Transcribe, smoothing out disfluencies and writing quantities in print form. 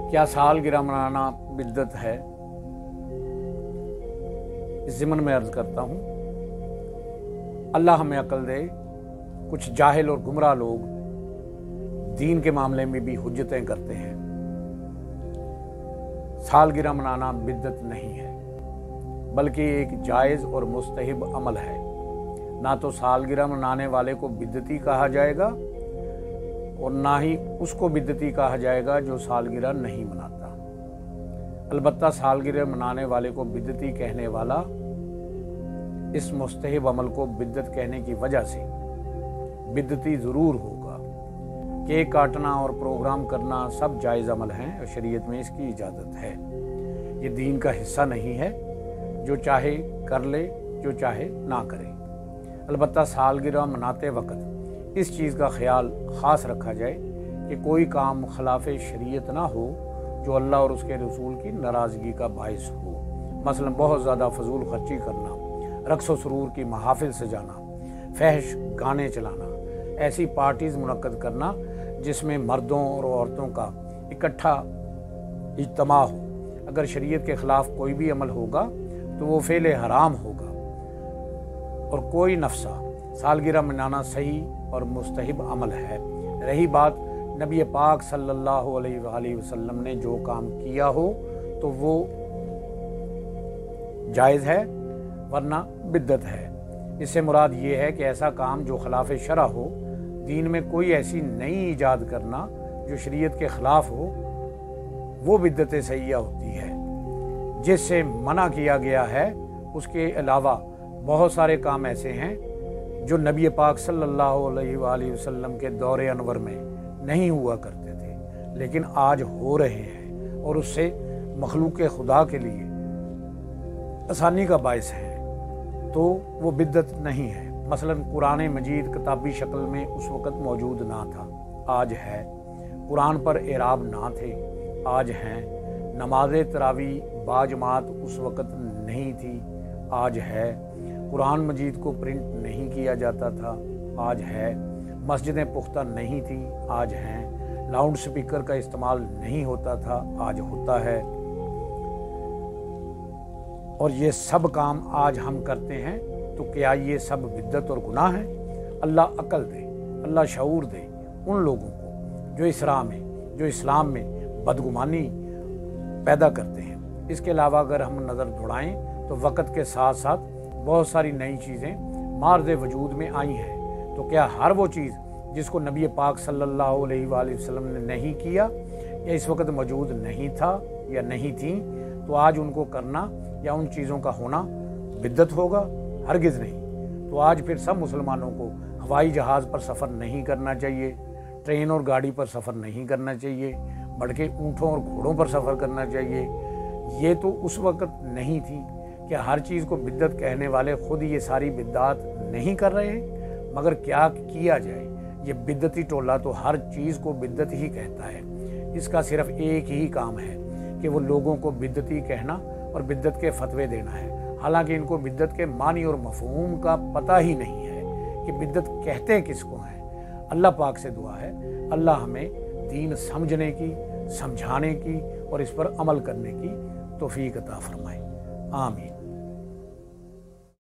क्या सालगिरह मनाना बिद्दत है? इस ज़िमन में अर्ज़ करता हूँ, अल्लाह हमें अक्ल दे। कुछ जाहिल और गुमराह लोग दीन के मामले में भी हुज्जतें करते हैं। सालगिरह मनाना बिद्दत नहीं है, बल्कि एक जायज़ और मुस्तहिब अमल है। ना तो सालगिरह मनाने वाले को बिद्दती कहा जाएगा और ना ही उसको बिद्दती कहा जाएगा जो सालगिरह नहीं मनाता। अलबत्ता सालगिरह मनाने वाले को बिद्दती कहने वाला इस मुस्तहिब अमल को बिद्दत कहने की वजह से बिद्दती ज़रूर होगा। केक काटना और प्रोग्राम करना सब जायज़ अमल हैं और शरीयत में इसकी इजाज़त है। ये दीन का हिस्सा नहीं है, जो चाहे कर ले, जो चाहे ना करे। अलबत्ता सालगिरह मनाते वक्त इस चीज़ का ख्याल ख़ास रखा जाए कि कोई काम खिलाफ़ शरीयत ना हो जो अल्लाह और उसके रसूल की नाराज़गी का बाइस हो। मसलन बहुत ज़्यादा फजूल खर्ची करना, रक्स व सुरूर की महाफिल सजाना, फहश गाने चलाना, ऐसी पार्टीज़ मुनक्कद करना जिसमें मर्दों और औरतों का इकट्ठा इज्तिमा हो। अगर शरीयत के ख़िलाफ़ कोई भी अमल होगा तो वो फ़ेल हराम होगा और कोई नफ्सा सालगिरह मनाना सही और मुस्तहिब अमल है। रही बात नबी पाक सल्लल्लाहु अलैहि वसल्लम ने जो काम किया हो तो वो जायज़ है, वरना बिद्दत है। इससे मुराद ये है कि ऐसा काम जो खिलाफ शरअ हो, दीन में कोई ऐसी नई ईजाद करना जो शरीयत के ख़िलाफ़ हो, वो बिद्दत सैय्या होती है। जिससे मना किया गया है उसके अलावा बहुत सारे काम ऐसे हैं जो नबी पाक सल्लल्लाहु अलैहि वसल्लम के दौरे अनवर में नहीं हुआ करते थे, लेकिन आज हो रहे हैं और उससे मखलूक खुदा के लिए आसानी का बायस है, तो वो बिद्दत नहीं है। मसलन कुरान मजीद किताबी शक्ल में उस वक़्त मौजूद ना था, आज है। कुरान पर एराब ना थे, आज हैं। नमाज तरावी बाजमात उस वक़्त नहीं थी, आज है। कुरान मजीद को प्रिंट नहीं किया जाता था, आज है। मस्जिदें पुख्ता नहीं थी, आज हैं। लाउड स्पीकर का इस्तेमाल नहीं होता था, आज होता है। और ये सब काम आज हम करते हैं, तो क्या ये सब बिद्दत और गुनाह है? अल्लाह अक्ल दे, अल्लाह शऊर दे उन लोगों को जो इस्लाम में बदगुमानी पैदा करते हैं। इसके अलावा अगर हम नज़र दौड़ाएं तो वक़्त के साथ साथ बहुत सारी नई चीज़ें मार्ज़ वजूद में आई हैं। तो क्या हर वो चीज़ जिसको नबी पाक सल्लल्लाहु अलैहि वसल्लम ने नहीं किया या इस वक्त मौजूद नहीं था या नहीं थी, तो आज उनको करना या उन चीज़ों का होना बिद्दत होगा? हरगिज़ नहीं। तो आज फिर सब मुसलमानों को हवाई जहाज़ पर सफ़र नहीं करना चाहिए, ट्रेन और गाड़ी पर सफ़र नहीं करना चाहिए, बल्कि ऊँटों और घोड़ों पर सफ़र करना चाहिए। ये तो उस वक़्त नहीं थी। क्या हर चीज़ को बिद्दत कहने वाले खुद ये सारी बिद्दात नहीं कर रहे हैं? मगर क्या किया जाए, ये बिद्दती टोला तो हर चीज़ को बिद्दत ही कहता है। इसका सिर्फ एक ही काम है कि वो लोगों को बिद्दती कहना और बिद्दत के फतवे देना है। हालांकि इनको बिद्दत के मानी और मफहूम का पता ही नहीं है कि बिद्दत कहते किसको हैं। अल्लाह पाक से दुआ है, अल्लाह हमें दीन समझने की, समझाने की और इस पर अमल करने की तौफीक अता फरमाए। आमीन।